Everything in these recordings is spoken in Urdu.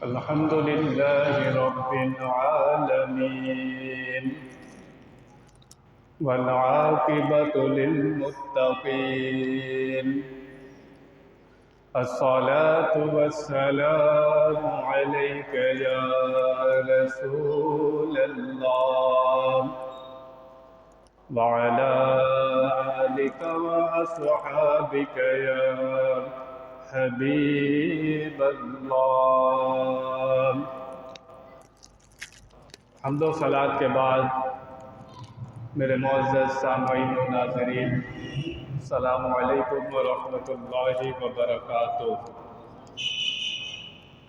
الحمد لله رب العالمين والعاقبة للمتقين الصلاة والسلام عليك يا رسول الله وعلى آلك وأصحابك يا حبیب اللہ۔ حمد و صلوات کے بعد میرے معزز سامعین و ناظرین، السلام علیکم ورحمۃ اللہ وبرکاتہ۔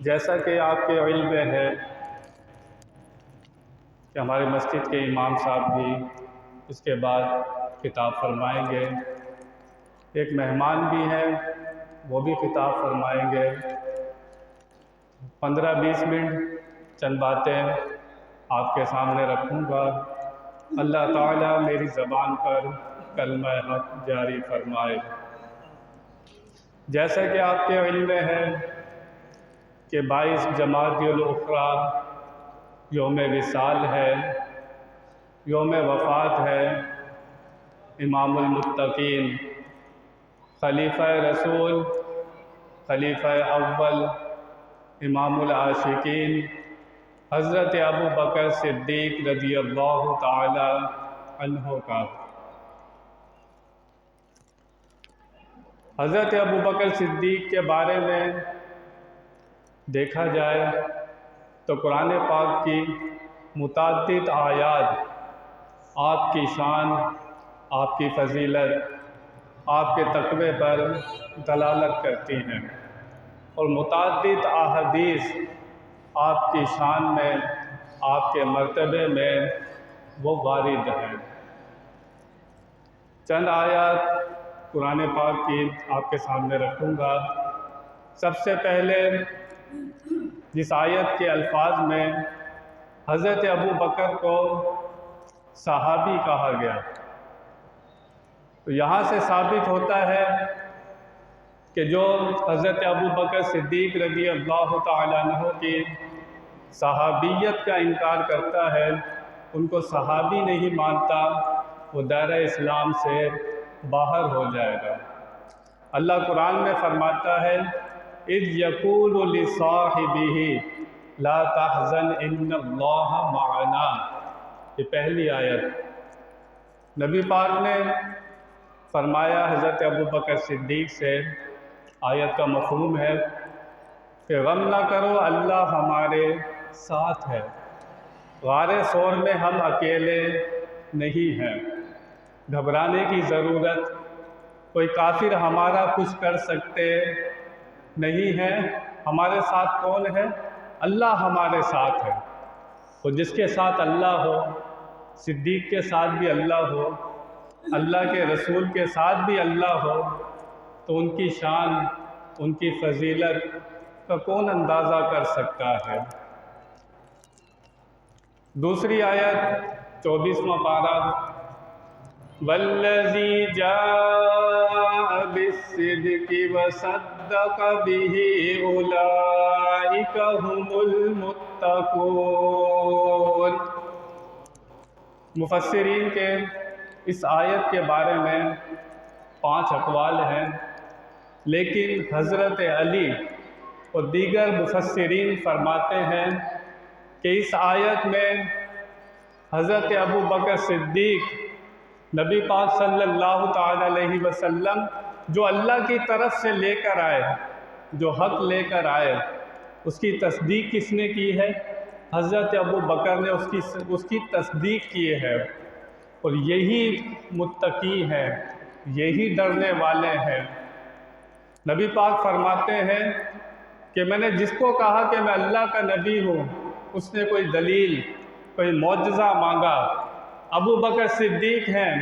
جیسا کہ آپ کے علم میں ہے کہ ہمارے مسجد کے امام صاحب بھی اس کے بعد خطاب فرمائیں گے، ایک مہمان بھی ہیں وہ بھی خطاب فرمائیں گے۔ 15-20 منٹ چند باتیں آپ کے سامنے رکھوں گا۔ اللہ تعالیٰ میری زبان پر کلمہ حق جاری فرمائے۔ جیسا کہ آپ کے علم میں ہے کہ 22 جمادی الاخری یوم وصال ہے، یوم وفات ہے امام المتقین، خلیفہ رسول، خلیفہ اول، امام العاشقین حضرت ابو بکر صدیق رضی اللہ تعالی عنہ کا۔ حضرت ابو بکر صدیق کے بارے میں دیکھا جائے تو قرآن پاک کی متعدد آیات آپ کی شان، آپ کی فضیلت، آپ کے تقوی پر دلالت کرتی ہیں، اور متعدد احادیث آپ کی شان میں، آپ کے مرتبے میں وہ وارد ہیں۔ چند آیات قرآن پاک کی آپ کے سامنے رکھوں گا۔ سب سے پہلے جس آیت کے الفاظ میں حضرت ابو بکر کو صحابی کہا گیا، تو یہاں سے ثابت ہوتا ہے کہ جو حضرت ابو بکر صدیق رضی اللہ تعالیٰ عنہ کی صحابیت کا انکار کرتا ہے، ان کو صحابی نہیں مانتا، وہ دائرہ اسلام سے باہر ہو جائے گا۔ اللہ قرآن میں فرماتا ہے اذ یقول لصاحبہ لا تحزن ان اللہ معنا، یہ پہلی آیت۔ نبی پاک نے فرمایا حضرت ابو بکر صدیق سے، آیت کا مفہوم ہے کہ غم نہ کرو، اللہ ہمارے ساتھ ہے، غار ثور میں ہم اکیلے نہیں ہیں، گھبرانے کی ضرورت، کوئی کافر ہمارا کچھ کر سکتے نہیں ہے، ہمارے ساتھ کون ہے؟ اللہ ہمارے ساتھ ہے۔ تو جس کے ساتھ اللہ ہو، صدیق کے ساتھ بھی اللہ ہو، اللہ کے رسول کے ساتھ بھی اللہ ہو، تو ان کی شان، ان کی فضیلت کا کون اندازہ کر سکتا ہے؟ دوسری آیت 24واں پارہ، والذی جاء بالصدق وصدق به اولئک هم المتقون۔ مفسرین کے اس آیت کے بارے میں 5 اقوال ہیں، لیکن حضرت علی اور دیگر مفسرین فرماتے ہیں کہ اس آیت میں حضرت ابو بکر صدیق نبی پاک صلی اللہ تعالی علیہ وسلم جو اللہ کی طرف سے لے کر آئے، جو حق لے کر آئے، اس کی تصدیق کس نے کی ہے؟ حضرت ابو بکر نے اس کی تصدیق کی ہے، اور یہی متقی ہیں، یہی ڈرنے والے ہیں۔ نبی پاک فرماتے ہیں کہ میں نے جس کو کہا کہ میں اللہ کا نبی ہوں، اس نے کوئی دلیل، کوئی معجزہ مانگا۔ ابو بکر صدیق ہیں،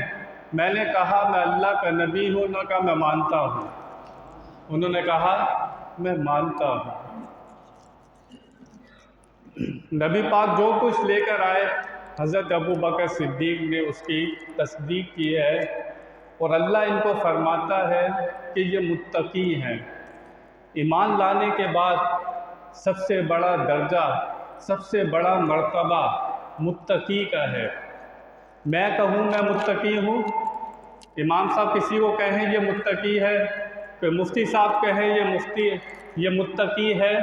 میں نے کہا میں اللہ کا نبی ہوں، نہ کہا میں مانتا ہوں، انہوں نے کہا میں مانتا ہوں۔ نبی پاک جو کچھ لے کر آئے، حضرت ابو بکر صدیق نے اس کی تصدیق کی ہے، اور اللہ ان کو فرماتا ہے کہ یہ متقی ہیں۔ ایمان لانے کے بعد سب سے بڑا درجہ، سب سے بڑا مرتبہ متقی کا ہے۔ میں کہوں میں متقی ہوں، امام صاحب کسی کو کہیں یہ متقی ہے، پھر مفتی صاحب کہیں یہ متقی ہے،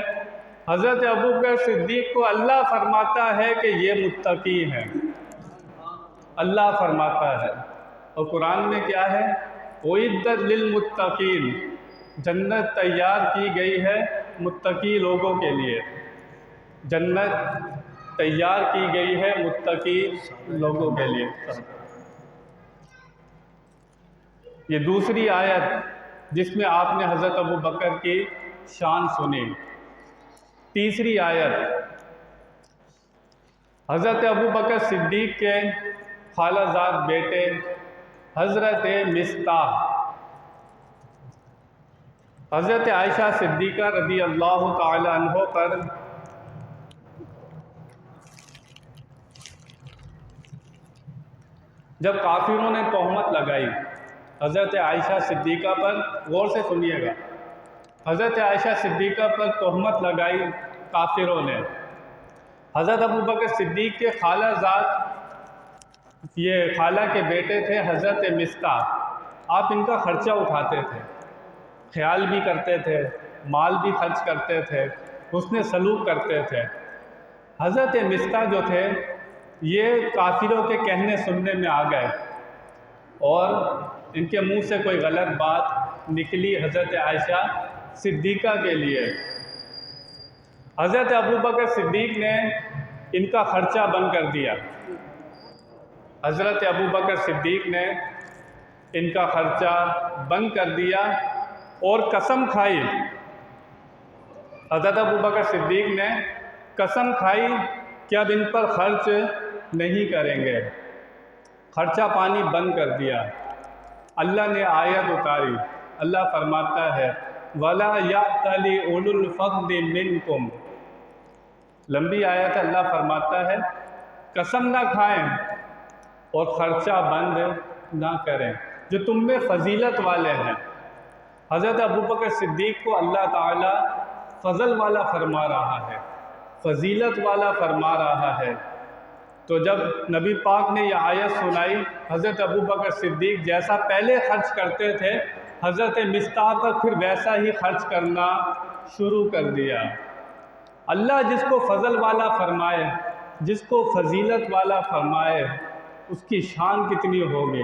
حضرت ابوبکر صدیق کو اللہ فرماتا ہے کہ یہ متقی ہے، اللہ فرماتا ہے۔ اور قرآن میں کیا ہے؟ اعدت للمتقین، جنت تیار کی گئی ہے متقی لوگوں کے لیے، جنت تیار کی گئی ہے متقی لوگوں کے لیے۔ یہ دوسری آیت جس میں آپ نے حضرت ابوبکر کی شان سنی۔ تیسری آیت حضرت ابوبکر صدیق کے خالہ زاد بیٹے حضرت مصطح، حضرت عائشہ صدیقہ رضی اللہ تعالی عنہ پر جب کافروں نے تہمت لگائی حضرت عائشہ صدیقہ پر، غور سے سنیے گا، حضرت عائشہ صدیقہ پر تہمت لگائی کافروں نے، حضرت ابوبکر صدیق کے خالہ زاد، یہ خالہ کے بیٹے تھے حضرت مصطح، آپ ان کا خرچہ اٹھاتے تھے، خیال بھی کرتے تھے، مال بھی خرچ کرتے تھے، حسن سلوک کرتے تھے۔ حضرت مصطح جو تھے یہ کافروں کے کہنے سننے میں آ گئے اور ان کے منہ سے کوئی غلط بات نکلی حضرت عائشہ صدیقہ کے لیے۔ حضرت ابوبکر صدیق نے ان کا خرچہ بند کر دیا، حضرت ابوبکر صدیق نے ان کا خرچہ بند کر دیا اور قسم کھائی، حضرت ابوبکر صدیق نے قسم کھائی کہ اب ان پر خرچ نہیں کریں گے، خرچہ پانی بند کر دیا۔ اللہ نے آیت اتاری، اللہ فرماتا ہے وَلَا يَأْتَلِ أُولُو الْفَضْلِ مِنْكُمْ، لمبی آیت ہے، اللہ فرماتا ہے قسم نہ کھائیں اور خرچہ بند نہ کریں جو تم میں فضیلت والے ہیں۔ حضرت ابوبکر صدیق کو اللہ تعالیٰ فضل والا فرما رہا ہے، فضیلت والا فرما رہا ہے۔ تو جب نبی پاک نے یہ آیت سنائی، حضرت ابوبکر صدیق جیسا پہلے خرچ کرتے تھے حضرت مصطح پر پھر ویسا ہی خرچ کرنا شروع کر دیا۔ اللہ جس کو فضل والا فرمائے، جس کو فضیلت والا فرمائے، اس کی شان کتنی ہوگی۔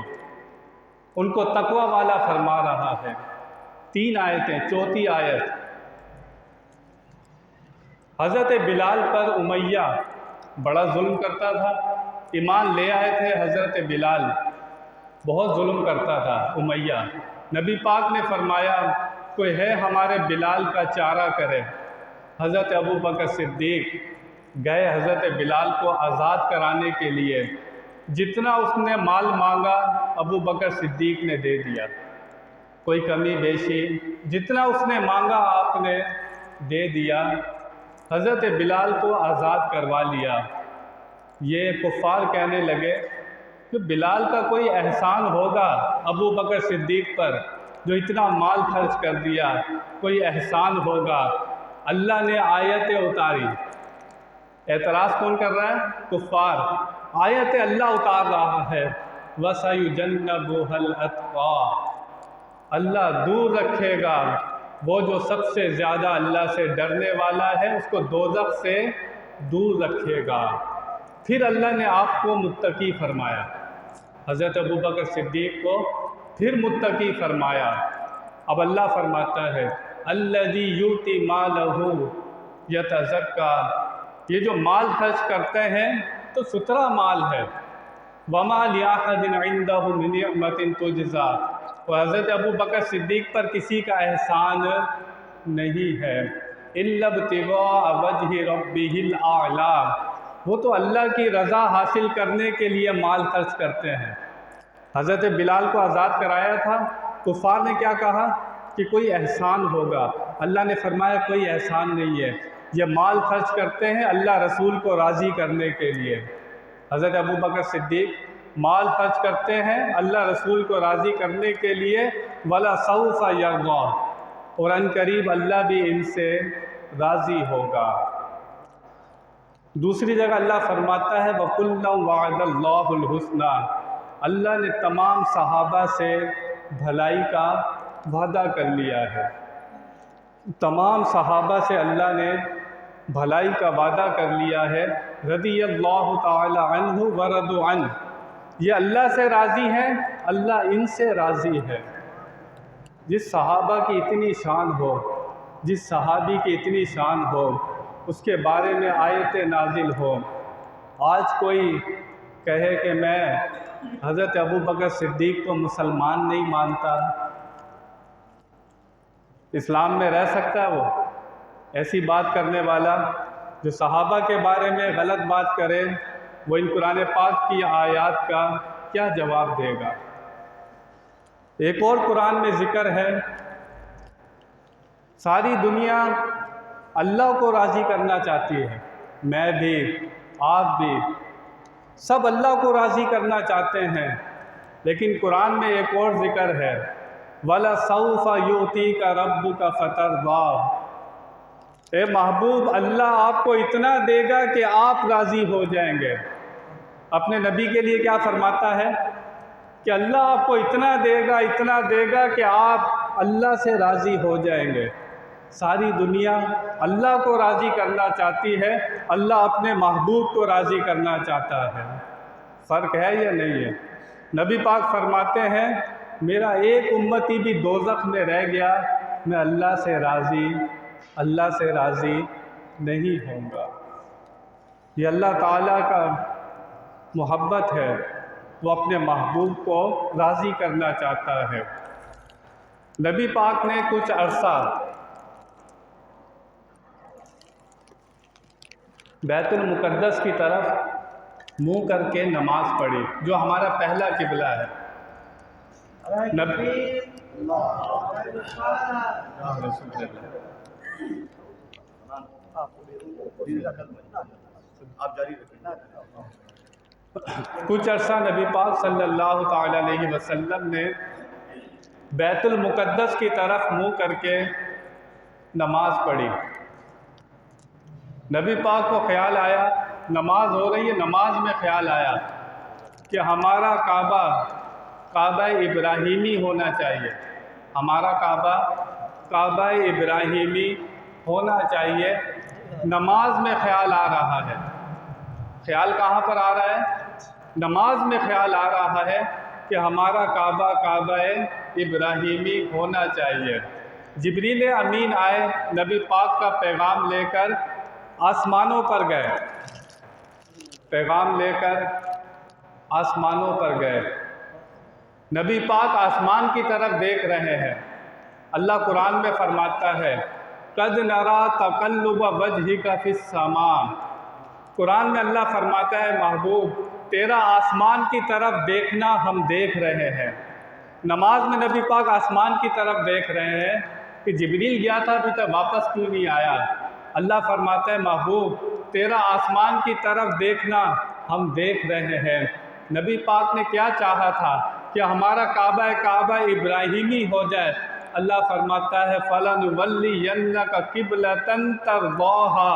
ان کو تقوی والا فرما رہا ہے۔ 3 آیتیں، چوتھی آیت حضرت بلال پر امیہ بڑا ظلم کرتا تھا، ایمان لے آئے تھے حضرت بلال، بہت ظلم کرتا تھا امیہ۔ نبی پاک نے فرمایا کوئی ہے ہمارے بلال کا چارہ کرے، حضرت ابوبکر صدیق گئے حضرت بلال کو آزاد کرانے کے لیے، جتنا اس نے مال مانگا ابوبکر صدیق نے دے دیا، کوئی کمی بیشی، جتنا اس نے مانگا آپ نے دے دیا، حضرت بلال کو آزاد کروا لیا۔ یہ کفار کہنے لگے کہ بلال کا کوئی احسان ہوگا ابوبکر صدیق پر جو اتنا مال خرچ کر دیا، کوئی احسان ہوگا۔ اللہ نے آیتیں اتاری، اعتراض کون کر رہا ہے؟ کفار۔ آیت اللہ اتار رہا ہے وَسَيُجَنَّبُهَا الْأَتْقَى، اللہ دور رکھے گا وہ جو سب سے زیادہ اللہ سے ڈرنے والا ہے، اس کو دوزخ سے دور رکھے گا۔ پھر اللہ نے آپ کو متقی فرمایا، حضرت ابوبکر صدیق کو پھر متقی فرمایا۔ اب اللہ فرماتا ہے الذی یؤتی مالہ یتزکیٰ، یہ جو مال خرچ کرتے ہیں تو ستھرا مال ہے، وما لأحد عنده من نعمة تجزیٰ، اور حضرت ابوبکر صدیق پر کسی کا احسان نہیں ہے، الا ابتغاء وجہ ربہ الاعلی، وہ تو اللہ کی رضا حاصل کرنے کے لیے مال خرچ کرتے ہیں۔ حضرت بلال کو آزاد کرایا تھا، کفار نے کیا کہا کہ کوئی احسان ہوگا، اللہ نے فرمایا کوئی احسان نہیں ہے، یہ مال خرچ کرتے ہیں اللہ رسول کو راضی کرنے کے لیے۔ حضرت ابوبکر صدیق مال خرچ کرتے ہیں اللہ رسول کو راضی کرنے کے لیے، وَلَسَوْفَ يَرْضَىٰ، اور ان قریب اللہ بھی ان سے راضی ہوگا۔ دوسری جگہ اللہ فرماتا ہے وَكُلًّا وَعَدَ اللَّهُ الْحُسْنَىٰ، اللہ نے تمام صحابہ سے بھلائی کا وعدہ کر لیا ہے۔ تمام صحابہ سے اللہ نے بھلائی کا وعدہ کر لیا ہے۔ رضی اللہ تعالی عنہ ورضوا عنہ، یہ اللہ سے راضی ہیں، اللہ ان سے راضی ہے۔ جس صحابہ کی اتنی شان ہو، جس صحابی کی اتنی شان ہو، اس کے بارے میں آیت نازل ہو۔ آج کوئی کہے کہ میں حضرت ابوبکر صدیق کو مسلمان نہیں مانتا، اسلام میں رہ سکتا ہے وہ؟ ایسی بات کرنے والا جو صحابہ کے بارے میں غلط بات کرے، وہ ان قرآن پاک کی آیات کا کیا جواب دے گا؟ ایک اور قرآن میں ذکر ہے، ساری دنیا اللہ کو راضی کرنا چاہتی ہے، میں بھی، آپ بھی، سب اللہ کو راضی کرنا چاہتے ہیں، لیکن قرآن میں ایک اور ذکر ہے وَلَسَوْفَ يُؤْتِيكَ رَبُّكَ فَتَرْضَىٰ، اے محبوب اللہ آپ کو اتنا دے گا کہ آپ راضی ہو جائیں گے۔ اپنے نبی کے لیے کیا فرماتا ہے کہ اللہ آپ کو اتنا دے گا کہ آپ اللہ سے راضی ہو جائیں گے۔ ساری دنیا اللہ کو راضی کرنا چاہتی ہے، اللہ اپنے محبوب کو راضی کرنا چاہتا ہے۔ فرق ہے یا نہیں ہے؟ نبی پاک فرماتے ہیں میرا ایک امتی بھی دوزخ میں رہ گیا، میں اللہ سے راضی نہیں ہوں گا۔ یہ اللہ تعالیٰ کا محبت ہے، وہ اپنے محبوب کو راضی کرنا چاہتا ہے۔ نبی پاک نے کچھ عرصہ بیت المقدس کی طرف منہ کر کے نماز پڑھی، جو ہمارا پہلا قبلہ ہے۔ کچھ عرصہ نبی پاک صلی اللہ تعالی علیہ وسلم نے بیت المقدس کی طرف منہ کر کے نماز پڑھی۔ نبی پاک کو خیال آیا، نماز ہو رہی ہے، نماز میں خیال آیا کہ ہمارا کعبہ ابراہیمی ہونا چاہیے، ہمارا کعبہ ابراہیمی ہونا چاہیے۔ نماز میں خیال آ رہا ہے، خیال کہاں پر آ رہا ہے؟ نماز میں خیال آ رہا ہے کہ ہمارا کعبہ ابراہیمی ہونا چاہیے۔ جبریل امین آئے، نبی پاک کا پیغام لے کر آسمانوں پر گئے، پیغام لے کر آسمانوں پر گئے۔ نبی پاک آسمان کی طرف دیکھ رہے ہیں۔ اللہ قرآن میں فرماتا ہے قَدْ نَرَىٰ تَقَلُّبَ وَجْهِكَ فِي السَّمَاءِ، قرآن میں اللہ فرماتا ہے محبوب تیرا آسمان کی طرف دیکھنا ہم دیکھ رہے ہیں۔ نماز میں نبی پاک آسمان کی طرف دیکھ رہے ہیں کہ جبریل گیا تھا ابھی تک واپس کیوں نہیں آیا؟ اللہ فرماتا ہے محبوب تیرا آسمان کی طرف دیکھنا ہم دیکھ رہے ہیں۔ نبی پاک نے کیا چاہا تھا کہ ہمارا کعبہ ابراہیمی ہو جائے۔ اللہ فرماتا ہے فَلَنُوَلِّيَنَّكَ قِبْلَةً تَرْضَاهَا،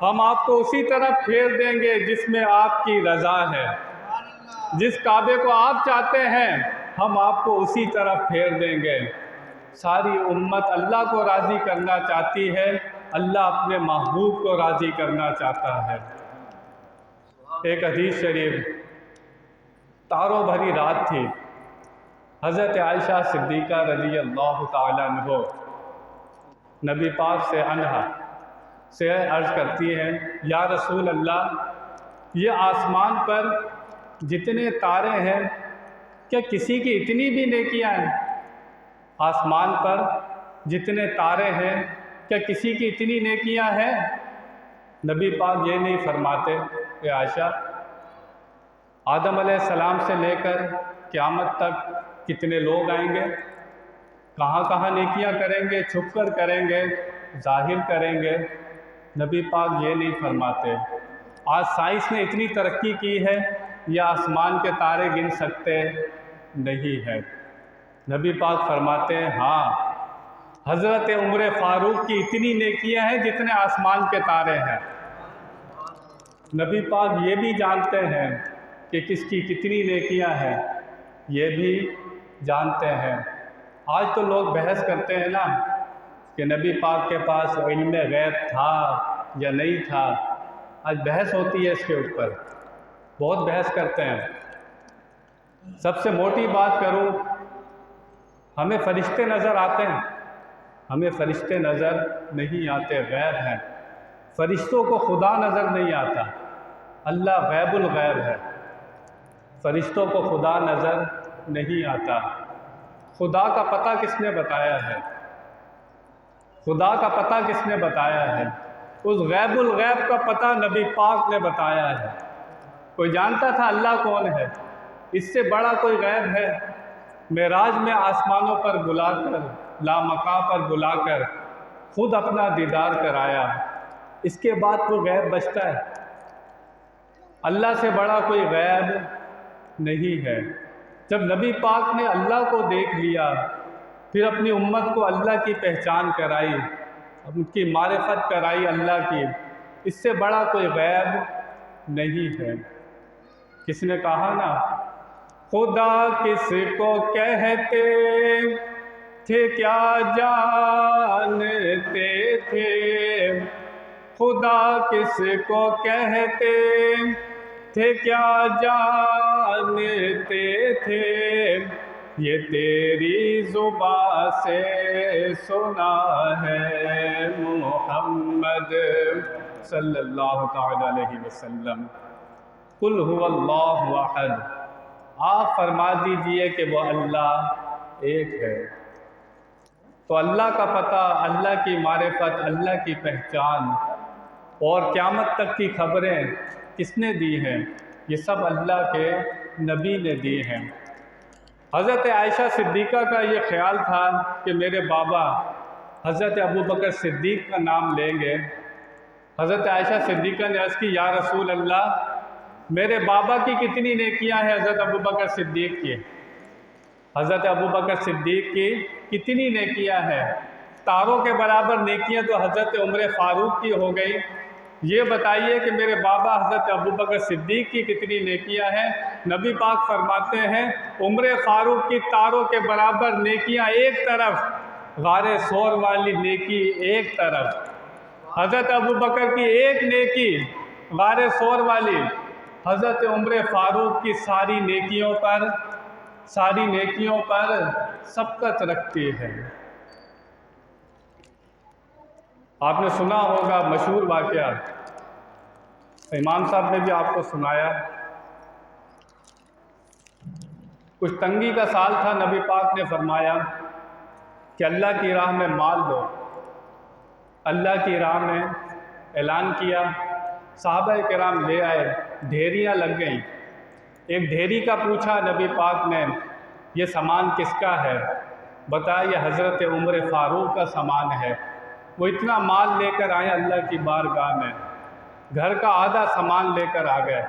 ہم آپ کو اسی طرف پھیر دیں گے جس میں آپ کی رضا ہے، جس کعبے کو آپ چاہتے ہیں ہم آپ کو اسی طرف پھیر دیں گے۔ ساری امت اللہ کو راضی کرنا چاہتی ہے، اللہ اپنے محبوب کو راضی کرنا چاہتا ہے۔ ایک حدیث شریف، تاروں بھری رات تھی، حضرت عائشہ صدیقہ رضی اللہ تعالیٰ عنہ نبی پاک سے عرض کرتی ہیں یا رسول اللہ، یہ آسمان پر جتنے تارے ہیں کیا کسی کی اتنی بھی نیکیاں ہیں؟ آسمان پر جتنے تارے ہیں کیا کسی کی اتنی نیکیاں ہیں؟ نبی پاک یہ نہیں فرماتے کہ عائشہ آدم علیہ السلام سے لے کر قیامت تک کتنے لوگ آئیں گے، کہاں کہاں نیکیاں کریں گے، چھپ کر کریں گے، ظاہر کریں گے؟ نبی پاک یہ نہیں فرماتے۔ آج سائنس نے اتنی ترقی کی ہے، یہ آسمان کے تارے گن سکتے نہیں ہے۔ نبی پاک فرماتے ہیں ہاں، حضرت عمر فاروق کی اتنی نیکیاں ہیں جتنے آسمان کے تارے ہیں۔ نبی پاک یہ بھی جانتے ہیں کہ کس کی کتنی نیکیاں ہیں، یہ بھی جانتے ہیں۔ آج تو لوگ بحث کرتے ہیں نا کہ نبی پاک کے پاس علم غیب تھا یا نہیں تھا، آج بحث ہوتی ہے اس کے اوپر، بہت بحث کرتے ہیں۔ سب سے موٹی بات کروں، ہمیں فرشتے نظر آتے ہیں؟ ہمیں فرشتے نظر نہیں آتے، غیب ہیں۔ فرشتوں کو خدا نظر نہیں آتا، اللہ غیب الغیب ہے۔ فرشتوں کو خدا نظر نہیں آتا۔ خدا کا پتہ کس نے بتایا ہے؟ خدا کا پتہ کس نے بتایا ہے؟ اس غیب الغیب کا پتہ نبی پاک نے بتایا ہے۔ کوئی جانتا تھا اللہ کون ہے؟ اس سے بڑا کوئی غیب ہے؟ معراج میں آسمانوں پر بلا کر، لامکاں پر بلا کر خود اپنا دیدار کرایا، اس کے بعد کوئی غیب بچتا ہے؟ اللہ سے بڑا کوئی غیب نہیں ہے۔ جب نبی پاک نے اللہ کو دیکھ لیا، پھر اپنی امت کو اللہ کی پہچان کرائی، ان کی معرفت کرائی اللہ کی، اس سے بڑا کوئی غیب نہیں ہے۔ کس نے کہا نا، خدا کس کو کہتے تھے کیا جانتے تھے، خدا کس کو کہتے تھے کیا جانتے تھے، یہ تیری زبان سے سنا ہے محمد صلی اللہ تعالی علیہ وسلم۔ قل هو اللہ احد، آپ فرما دیجئے کہ وہ اللہ ایک ہے۔ تو اللہ کا پتہ، اللہ کی معرفت، اللہ کی پہچان اور قیامت تک کی خبریں کس نے دی ہیں؟ یہ سب اللہ کے نبی نے دی ہیں۔ حضرت عائشہ صدیقہ کا یہ خیال تھا کہ میرے بابا حضرت ابوبکر صدیق کا نام لیں گے۔ حضرت عائشہ صدیقہ نے عرض کی، یا رسول اللہ، میرے بابا کی کتنی نیکیاں ہیں حضرت ابوبکر صدیق کی؟ حضرت ابوبکر صدیق کی کتنی نیکیاں ہیں؟ تاروں کے برابر نیکیاں تو حضرت عمر فاروق کی ہو گئی، یہ بتائیے کہ میرے بابا حضرت ابوبکر صدیق کی کتنی نیکیاں ہیں؟ نبی پاک فرماتے ہیں، عمر فاروق کی تاروں کے برابر نیکیاں ایک طرف، غار ثور والی نیکی ایک طرف۔ حضرت ابوبکر کی ایک نیکی غار ثور والی حضرت عمر فاروق کی ساری نیکیوں پر سبقت رکھتی ہے۔ آپ نے سنا ہوگا مشہور واقعہ، امام صاحب نے بھی آپ کو سنایا، کچھ تنگی کا سال تھا، نبی پاک نے فرمایا کہ اللہ کی راہ میں مال دو۔ اللہ کی راہ میں اعلان کیا، صحابہ کرام لے آئے، ڈھیریاں لگ گئیں۔ ایک ڈھیری کا پوچھا نبی پاک نے، یہ سامان کس کا ہے؟ بتایا یہ حضرت عمر فاروق کا سامان ہے۔ وہ اتنا مال لے کر آئے اللہ کی بارگاہ میں، گھر کا آدھا سامان لے کر آ گئے۔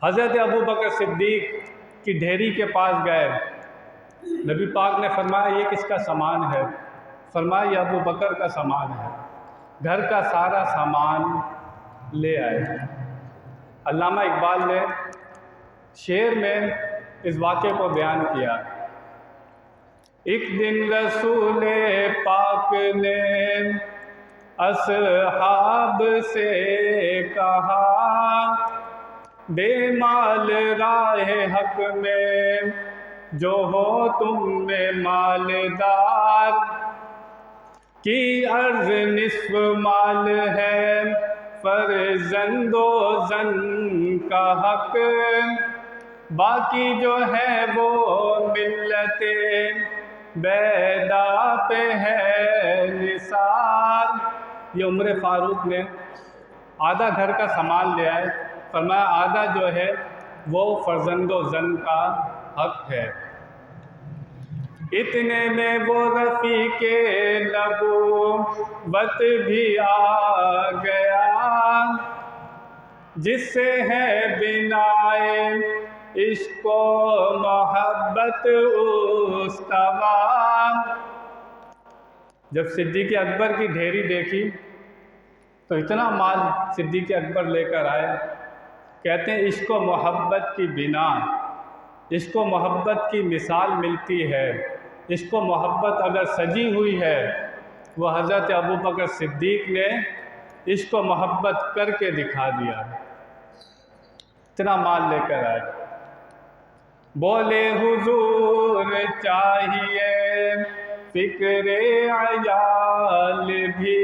حضرت ابوبکر صدیق کی ڈھیری کے پاس گئے، نبی پاک نے فرمایا یہ کس کا سامان ہے؟ فرمایا یہ ابوبکر کا سامان ہے۔ گھر کا سارا سامان لے آئے۔ علامہ اقبال نے شعر میں اس واقعے کو بیان کیا، ایک دن رسول پاک نے اصحاب سے کہا، بے مال راہ حق میں جو ہو تم میں مالدار، کی عرض نصف مال ہے فرزند و زن کا حق، باقی جو ہے وہ ملت بیدا پہ ہے نثار۔ یہ عمر فاروق نے آدھا گھر کا سامان لے آئے، فرمایا آدھا جو ہے وہ فرزند و زن کا حق ہے۔ اتنے میں وہ رفیق نبوت بھی آ گیا، جس سے ہے بنائے عشق و محبت استوا۔ جب صدیق اکبر کی ڈھیری دیکھی تو اتنا مال صدیق اکبر لے کر آئے. کہتے ہیں عشق و محبت کی بنا، عشق و محبت کی مثال ملتی ہے. عشق و محبت اگر سجی ہوئی ہے وہ حضرت ابوبکر صدیق نے عشق و محبت کر کے دکھا دیا. اتنا مال لے کر آئے. بولے حضور چاہیے فکر عیال بھی،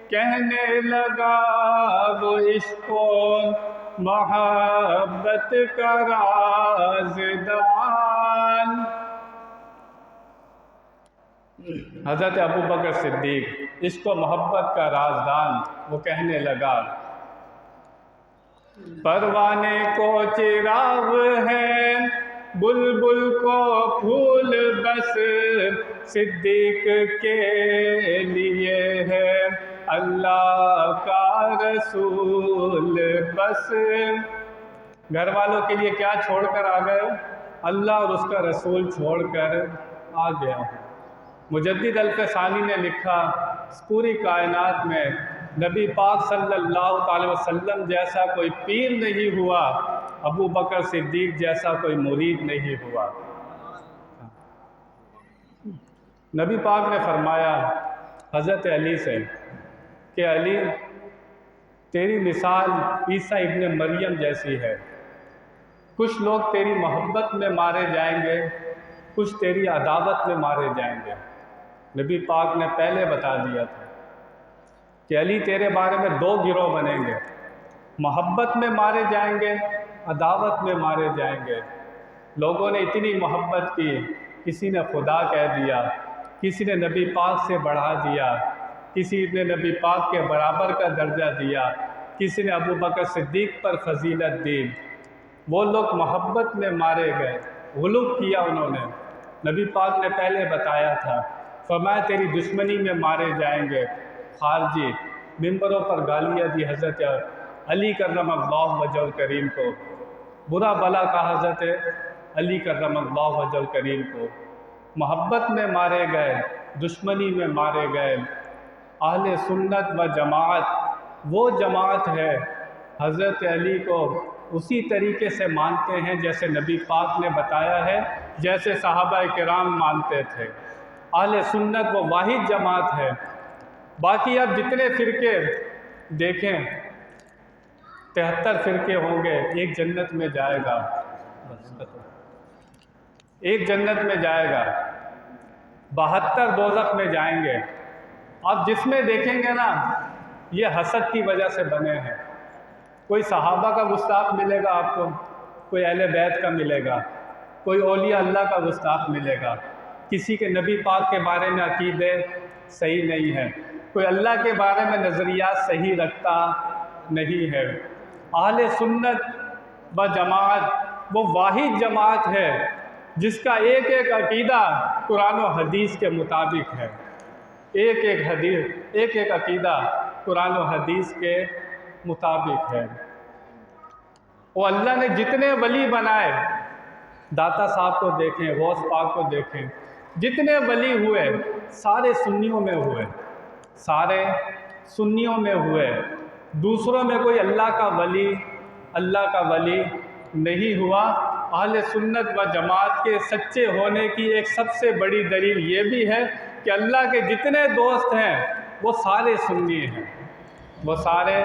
کہنے لگا وہ عشق و محبت کا رازدان. حضرت ابوبکر صدیق عشق و محبت کا رازدان، وہ کہنے لگا پروانے کو چراغ ہے بلبل کو پھول بس، صدیق کے لیے ہے اللہ کا رسول بس. گھر والوں کے لیے کیا چھوڑ کر آ گئے؟ اللہ اور اس کا رسول چھوڑ کر آ گیا ہوں. مجدد الفسانی نے لکھا اس پوری کائنات میں نبی پاک صلی اللہ علیہ وسلم جیسا کوئی پیر نہیں ہوا، ابو بکر صدیق جیسا کوئی مرید نہیں ہوا. نبی پاک نے فرمایا حضرت علی سے کہ علی تیری مثال عیسیٰ ابن مریم جیسی ہے. کچھ لوگ تیری محبت میں مارے جائیں گے، کچھ تیری عداوت میں مارے جائیں گے. نبی پاک نے پہلے بتا دیا تھا کہ علی تیرے بارے میں دو گروہ بنیں گے، محبت میں مارے جائیں گے، عداوت میں مارے جائیں گے. لوگوں نے اتنی محبت کی، کسی نے خدا کہہ دیا، کسی نے نبی پاک سے بڑھا دیا، کسی نے نبی پاک کے برابر کا درجہ دیا، کسی نے ابو بکر صدیق پر فضیلت دی. وہ لوگ محبت میں مارے گئے، غلو کیا انہوں نے. نبی پاک نے پہلے بتایا تھا، فرمایا تیری دشمنی میں مارے جائیں گے. خارجی ممبروں پر گالیاں دی حضرت علی کرم اللہ وجہ الکریم کو، برا بلا کہا حضرت علی کرم اللہ وجہ الکریم کو. محبت میں مارے گئے، دشمنی میں مارے گئے. اہل سنت و جماعت وہ جماعت ہے حضرت علی کو اسی طریقے سے مانتے ہیں جیسے نبی پاک نے بتایا ہے، جیسے صحابہ کرام مانتے تھے. اہل سنت وہ واحد جماعت ہے. باقی اب جتنے فرقے دیکھیں 73 فرقے ہوں گے، ایک جنت میں جائے گا، ایک جنت میں جائے گا، 72 دوزخ میں جائیں گے. آپ جس میں دیکھیں گے نا یہ حسد کی وجہ سے بنے ہیں. کوئی صحابہ کا گستاخ ملے گا آپ کو، کوئی اہل بیت کا ملے گا، کوئی اولیاء اللہ کا گستاخ ملے گا. کسی کے نبی پاک کے بارے میں عقیدے صحیح نہیں ہے، کوئی اللہ کے بارے میں نظریات صحیح رکھتا نہیں ہے. اہل سنت و جماعت وہ واحد جماعت ہے جس کا ایک ایک عقیدہ قرآن و حدیث کے مطابق ہے. ایک ایک عقیدہ قرآن و حدیث کے مطابق ہے. وہ اللہ نے جتنے ولی بنائے، داتا صاحب کو دیکھیں، غوث پاک کو دیکھیں، جتنے ولی ہوئے سارے سنیوں میں ہوئے، سارے سنیوں میں ہوئے. دوسروں میں کوئی اللہ کا ولی نہیں ہوا. اہل سنت و جماعت کے سچے ہونے کی ایک سب سے بڑی دلیل یہ بھی ہے کہ اللہ کے جتنے دوست ہیں وہ سارے سنی ہیں، وہ سارے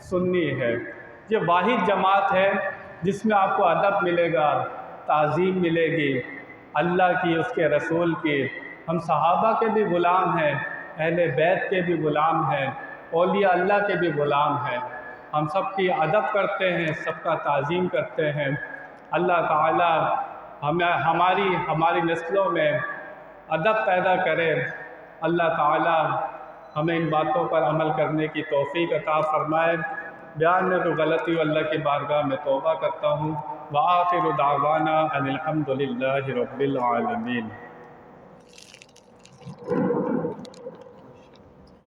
سنی ہے. یہ واحد جماعت ہے جس میں آپ کو ادب ملے گا، تعظیم ملے گی اللہ کی، اس کے رسول کی. ہم صحابہ کے بھی غلام ہیں، اہل بیت کے بھی غلام ہیں، اولیاء اللہ کے بھی غلام ہیں. ہم سب کی ادب کرتے ہیں، سب کا تعظیم کرتے ہیں. اللہ تعالی ہماری نسلوں میں ادب پیدا کرے. اللہ تعالی ہمیں ان باتوں پر عمل کرنے کی توفیق عطا فرمائے. بیان میں کوئی غلطی ہو اللہ کی بارگاہ میں توبہ کرتا ہوں. وآخر دعوانا ان الحمد للہ رب العالمین.